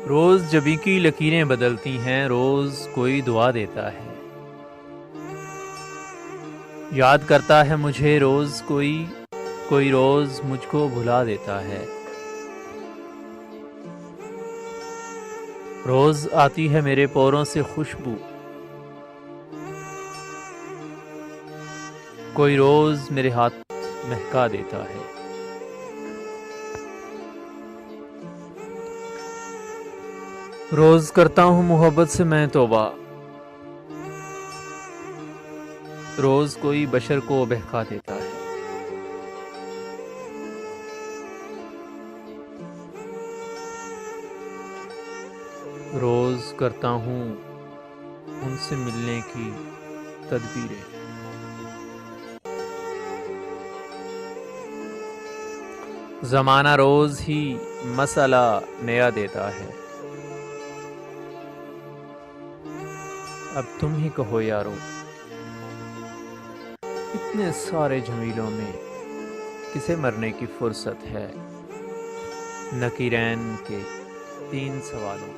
روز جبیں کی لکیریں بدلتی ہیں، روز کوئی دعا دیتا ہے، یاد کرتا ہے مجھے روز کوئی روز مجھ کو بھلا دیتا ہے، روز آتی ہے میرے پوروں سے خوشبو، کوئی روز میرے ہاتھ مہکا دیتا ہے، روز کرتا ہوں محبت سے میں توبہ، روز کوئی بشر کو بہکا دیتا ہے، روز کرتا ہوں ان سے ملنے کی تدبیریں، زمانہ روز ہی مسئلہ نیا دیتا ہے، اب تم ہی کہو یارو، اتنے سارے جمیلوں میں کسے مرنے کی فرصت ہے؟ نکیرین کے 3 سوالوں